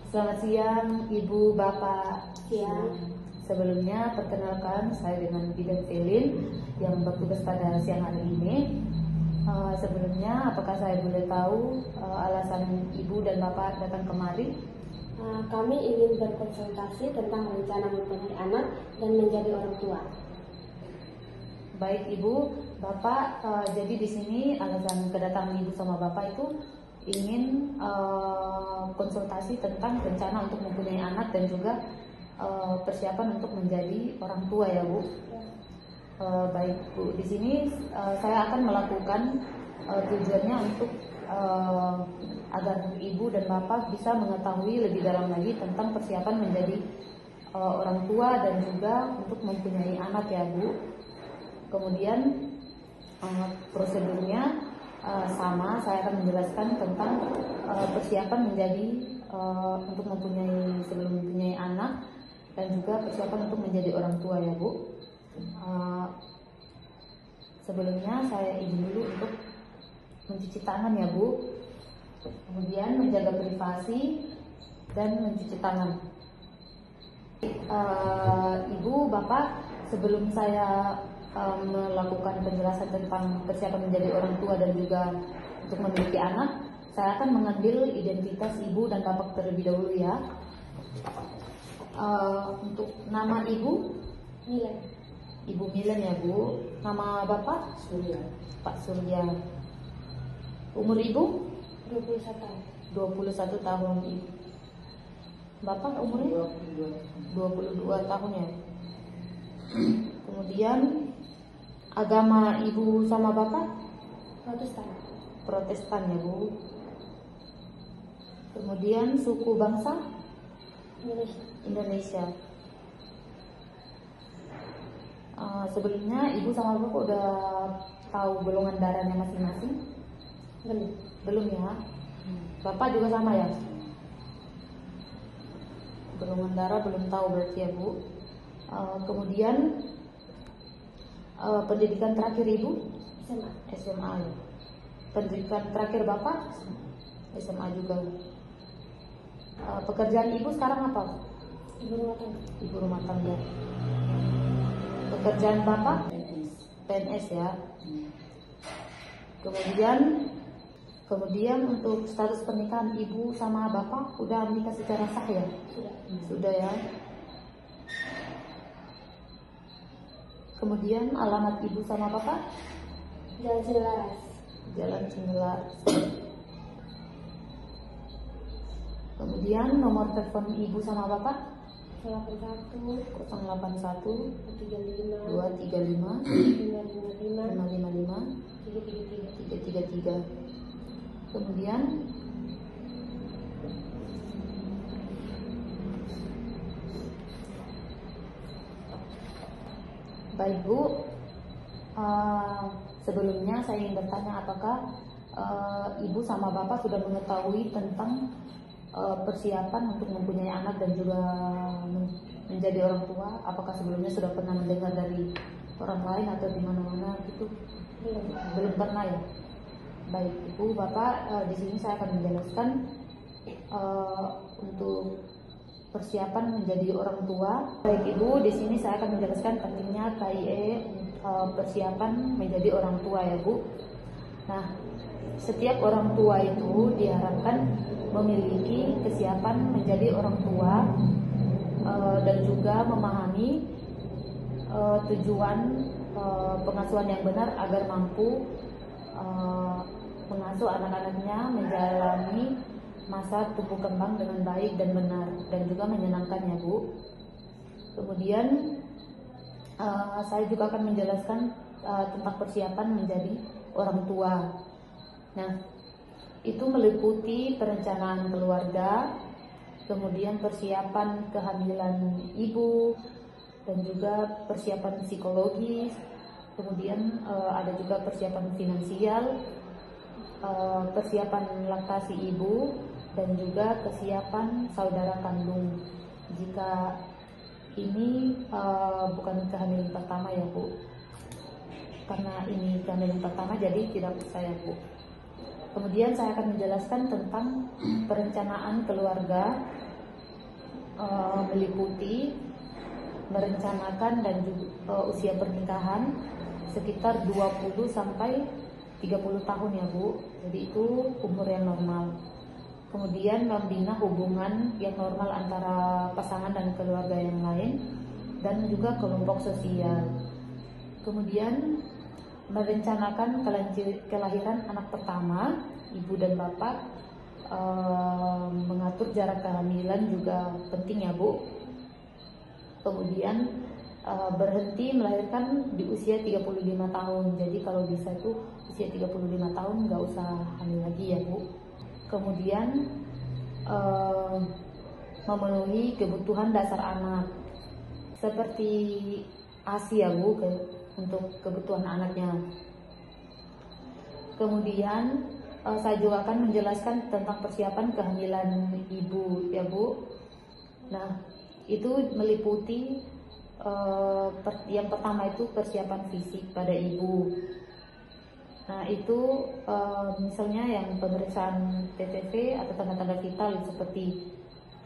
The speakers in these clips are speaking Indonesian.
Selamat siang, Ibu, Bapak. Siang. Sebelumnya, perkenalkan saya dengan Bidan Felin yang bertugas pada siang hari ini. Sebelumnya, apakah saya boleh tahu alasan Ibu dan Bapak datang kemari? Kami ingin berkonsultasi tentang rencana mempunyai anak dan menjadi orang tua. Baik, Ibu, Bapak. Jadi di sini alasan kedatangan Ibu sama Bapak itu ingin konsultasi tentang rencana untuk mempunyai anak dan juga persiapan untuk menjadi orang tua, ya, Bu. Baik, Bu. Di sini saya akan melakukan tujuannya untuk agar Ibu dan Bapak bisa mengetahui lebih dalam lagi tentang persiapan menjadi orang tua dan juga untuk mempunyai anak, ya, Bu. Kemudian prosedurnya sama, saya akan menjelaskan tentang persiapan menjadi untuk mempunyai sebelum mempunyai anak dan juga persiapan untuk menjadi orang tua, ya, Bu. Sebelumnya saya izin dulu untuk mencuci tangan, ya, Bu. Kemudian menjaga privasi dan mencuci tangan. Ibu, Bapak, sebelum saya melakukan penjelasan tentang persiapan menjadi orang tua dan juga untuk memiliki anak, saya akan mengambil identitas Ibu dan Bapak terlebih dahulu, ya. Untuk nama Ibu, Milen. Ibu Milen, ya, Bu. Nama Bapak? Surya. Pak Surya. Umur Ibu? 21 tahun. 21 tahun. Bapak umurnya? 22 tahun, ya. Kemudian agama Ibu sama Bapak? Protestan. Protestan, ya, Bu. Kemudian suku bangsa? Indonesia. Indonesia. Sebelumnya Ibu sama Bapak udah tahu golongan darahnya masing-masing? Belum. Belum, ya. Bapak juga sama, ya? Golongan darah belum tahu berarti, ya, Bu. Kemudian pendidikan terakhir Ibu? SMA. SMA, ya. Pendidikan terakhir Bapak? SMA juga. Pekerjaan Ibu sekarang apa? Ibu rumah tangga. Ibu rumah tangga. Pekerjaan Bapak? PNS, ya. Kemudian untuk status pernikahan Ibu sama Bapak udah menikah secara sah, ya? Sudah. Sudah, ya. Kemudian alamat Ibu sama Bapak? Jalan Selaras. Jalan Cendelaras. Kemudian nomor telepon Ibu sama Bapak? 081 081 235 235 555 555 333. 333. Kemudian baik, Bu. Sebelumnya saya ingin bertanya apakah Ibu sama Bapak sudah mengetahui tentang persiapan untuk mempunyai anak dan juga menjadi orang tua? Apakah sebelumnya sudah pernah mendengar dari orang lain atau di mana-mana gitu? Belum pernah, ya. Baik, Ibu, Bapak, di sini saya akan menjelaskan untuk persiapan menjadi orang tua. Baik, Ibu, di sini saya akan menjelaskan pentingnya KIE persiapan menjadi orang tua, ya, Bu. Nah, setiap orang tua itu diharapkan memiliki kesiapan menjadi orang tua dan juga memahami tujuan pengasuhan yang benar agar mampu mengasuh anak-anaknya menjalani masa tumbuh kembang dengan baik dan benar dan juga menyenangkan, ya, Bu. Kemudian saya juga akan menjelaskan tentang persiapan menjadi orang tua. Nah, itu meliputi perencanaan keluarga, kemudian persiapan kehamilan ibu, dan juga persiapan psikologis, kemudian ada juga persiapan finansial, persiapan laktasi ibu, dan juga kesiapan saudara kandung. Jika ini bukan kehamilan pertama, ya, Bu. Karena ini kehamilan pertama jadi tidak usah, ya, Bu. Kemudian saya akan menjelaskan tentang perencanaan keluarga meliputi merencanakan dan juga usia pernikahan sekitar 20 sampai 30 tahun ya Bu. Jadi itu umur yang normal. Kemudian membina hubungan yang normal antara pasangan dan keluarga yang lain dan juga kelompok sosial. Kemudian merencanakan kelahiran anak pertama, ibu dan bapak. Mengatur jarak kehamilan juga penting ya Bu. Kemudian berhenti melahirkan di usia 35 tahun. Jadi kalau bisa itu usia 35 tahun nggak usah hamil lagi ya Bu. Kemudian memenuhi kebutuhan dasar anak seperti ASI ya Bu, untuk kebutuhan anaknya. Kemudian saya juga akan menjelaskan tentang persiapan kehamilan ibu ya Bu. Nah, itu meliputi yang pertama itu persiapan fisik pada ibu. Nah itu misalnya yang pemeriksaan TTV atau tanda-tanda vital seperti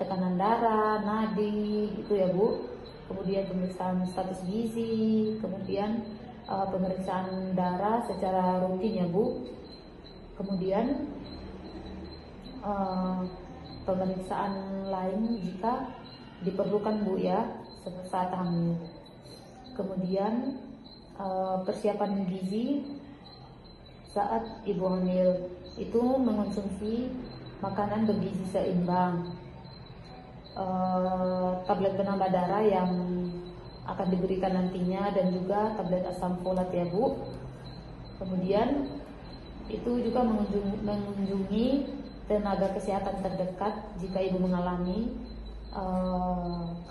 tekanan darah, nadi gitu ya Bu. Kemudian pemeriksaan status gizi, kemudian pemeriksaan darah secara rutin ya Bu. Kemudian pemeriksaan lain jika diperlukan Bu ya saat hamil. Kemudian persiapan gizi saat ibu hamil itu mengonsumsi makanan bergizi seimbang, tablet penambah darah yang akan diberikan nantinya dan juga tablet asam folat ya Bu. Kemudian itu juga mengunjungi tenaga kesehatan terdekat jika ibu mengalami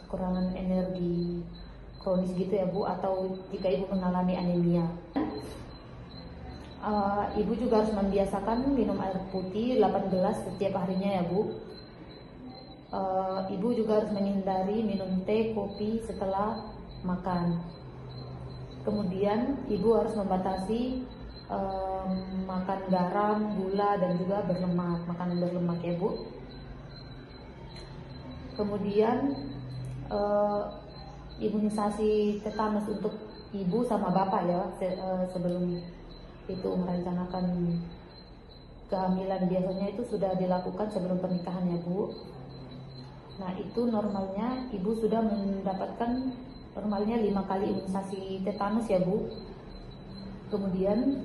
kekurangan energi kronis gitu ya Bu, atau jika ibu mengalami anemia. Ibu juga harus membiasakan minum air putih 8 gelas setiap harinya ya Bu. Ibu juga harus menghindari minum teh, kopi setelah makan. Kemudian ibu harus membatasi makan garam, gula dan juga berlemak, makanan berlemak ya Bu. Kemudian imunisasi tetanus untuk ibu sama bapak ya sebelum itu merencanakan kehamilan, biasanya itu sudah dilakukan sebelum pernikahan ya Bu. Nah itu normalnya ibu sudah mendapatkan normalnya 5 kali imunisasi tetanus ya Bu. Kemudian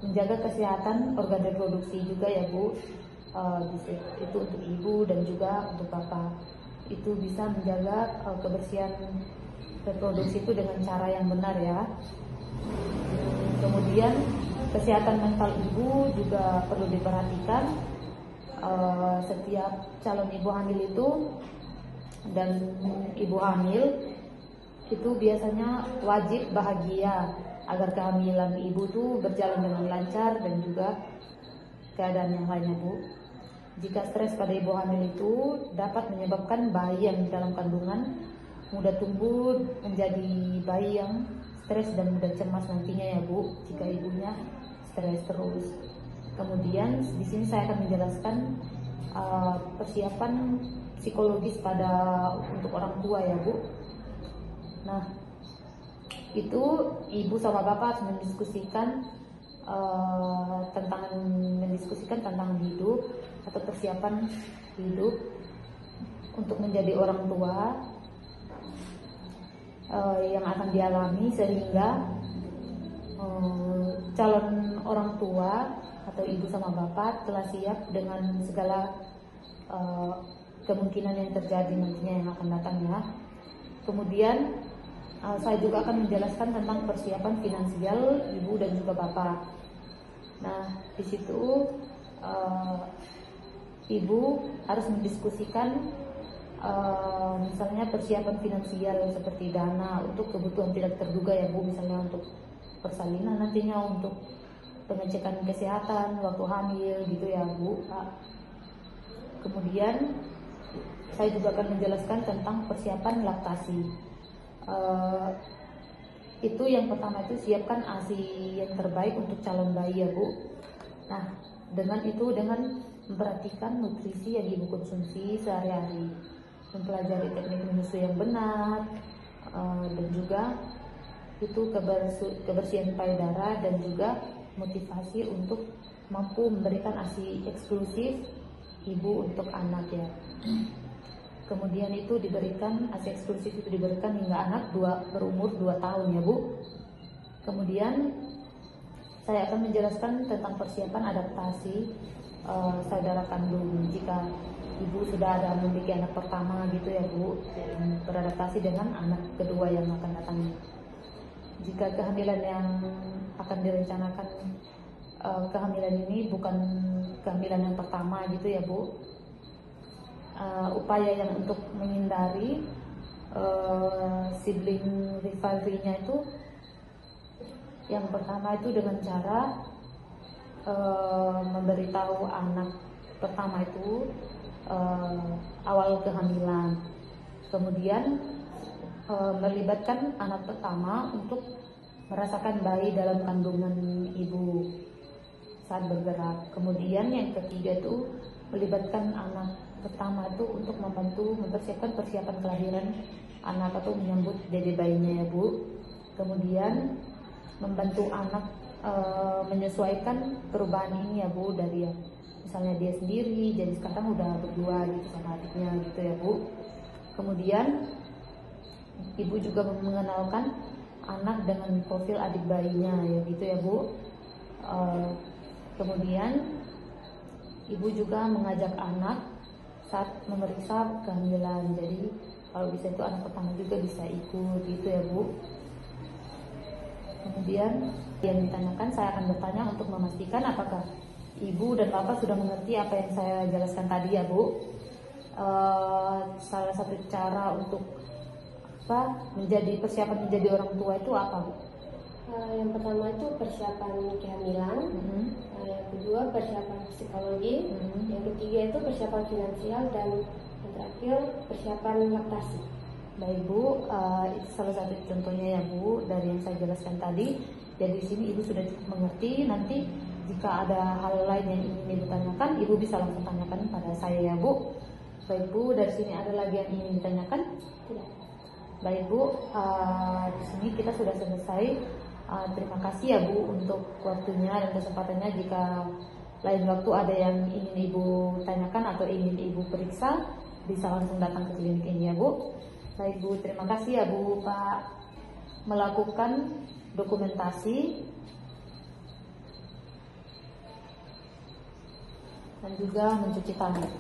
menjaga kesehatan organ reproduksi juga ya Bu. Itu untuk ibu dan juga untuk bapak. Itu bisa menjaga kebersihan reproduksi itu dengan cara yang benar ya. Kemudian kesehatan mental ibu juga perlu diperhatikan. Setiap calon ibu hamil itu dan ibu hamil itu biasanya wajib bahagia agar kehamilan ibu tuh berjalan dengan lancar dan juga keadaan yang lainnya Bu. Jika stres pada ibu hamil itu dapat menyebabkan bayi yang di dalam kandungan mudah tumbuh menjadi bayi yang stres dan mudah cemas nantinya ya Bu, jika ibunya stres terus. Kemudian di sini saya akan menjelaskan persiapan psikologis untuk orang tua ya Bu. Nah, itu ibu sama bapak harus mendiskusikan tentang hidup atau persiapan hidup untuk menjadi orang tua yang akan dialami, sehingga calon orang tua atau ibu sama bapak telah siap dengan segala kemungkinan yang terjadi nantinya yang akan datang ya. Kemudian saya juga akan menjelaskan tentang persiapan finansial ibu dan juga bapak. Nah, di situ ibu harus mendiskusikan misalnya persiapan finansial seperti dana untuk kebutuhan tidak terduga ya Bu, misalnya untuk persalinan nantinya, untuk pengecekan kesehatan waktu hamil gitu ya Bu. Kemudian saya juga akan menjelaskan tentang persiapan laktasi. Itu yang pertama itu siapkan ASI yang terbaik untuk calon bayi ya Bu. Nah, dengan memperhatikan nutrisi yang ibu konsumsi sehari-hari, mempelajari teknik menyusui yang benar, dan juga itu kebersihan payudara, dan juga motivasi untuk mampu memberikan ASI eksklusif ibu untuk anak ya. Kemudian itu diberikan ASI eksklusif itu diberikan hingga anak berumur 2 tahun ya Bu. Kemudian saya akan menjelaskan tentang persiapan adaptasi saudara kandung jika ibu sudah ada memiliki anak pertama gitu ya Bu, beradaptasi dengan anak kedua yang akan datang. Jika kehamilan yang akan direncanakan, kehamilan ini bukan kehamilan yang pertama gitu ya Bu, upaya yang untuk menghindari sibling rivalry-nya itu, yang pertama itu dengan cara memberitahu anak pertama itu awal kehamilan, kemudian melibatkan anak pertama untuk merasakan bayi dalam kandungan ibu saat bergerak. Kemudian yang ketiga itu melibatkan anak pertama itu untuk membantu mempersiapkan persiapan kelahiran anak atau menyambut dede bayinya ya Bu. Kemudian membantu anak menyesuaikan perubahan ini ya Bu, dari ya misalnya dia sendiri jadi sekarang udah berdua gitu sama adiknya gitu ya Bu. Kemudian ibu juga mengenalkan anak dengan profil adik bayinya ya gitu ya Bu. Kemudian ibu juga mengajak anak saat memeriksa kehamilan, jadi kalau bisa itu anak pertama juga bisa ikut gitu ya Bu. Kemudian yang ditanyakan, saya akan bertanya untuk memastikan apakah ibu dan bapak sudah mengerti apa yang saya jelaskan tadi ya Bu. Salah satu cara untuk persiapan menjadi orang tua itu apa Bu? Yang pertama itu persiapan kehamilan, yang kedua persiapan psikologi, yang ketiga itu persiapan finansial, dan yang terakhir persiapan laktasi. Baik Bu, itu salah satu contohnya ya Bu dari yang saya jelaskan tadi. Jadi di sini ibu sudah cukup mengerti. Nanti jika ada hal lain yang ingin ibu tanyakan, ibu bisa langsung tanyakan pada saya ya Bu. Baik Bu, dari sini ada lagi yang ingin ditanyakan? Tidak. Baik Bu, di sini kita sudah selesai. Terima kasih ya Bu untuk waktunya dan kesempatannya. Jika lain waktu ada yang ingin ibu tanyakan atau ingin ibu periksa, bisa langsung datang ke klinik ini ya Bu. Baik Bu, terima kasih ya Bu Pak melakukan dokumentasi dan juga mencuci tangan.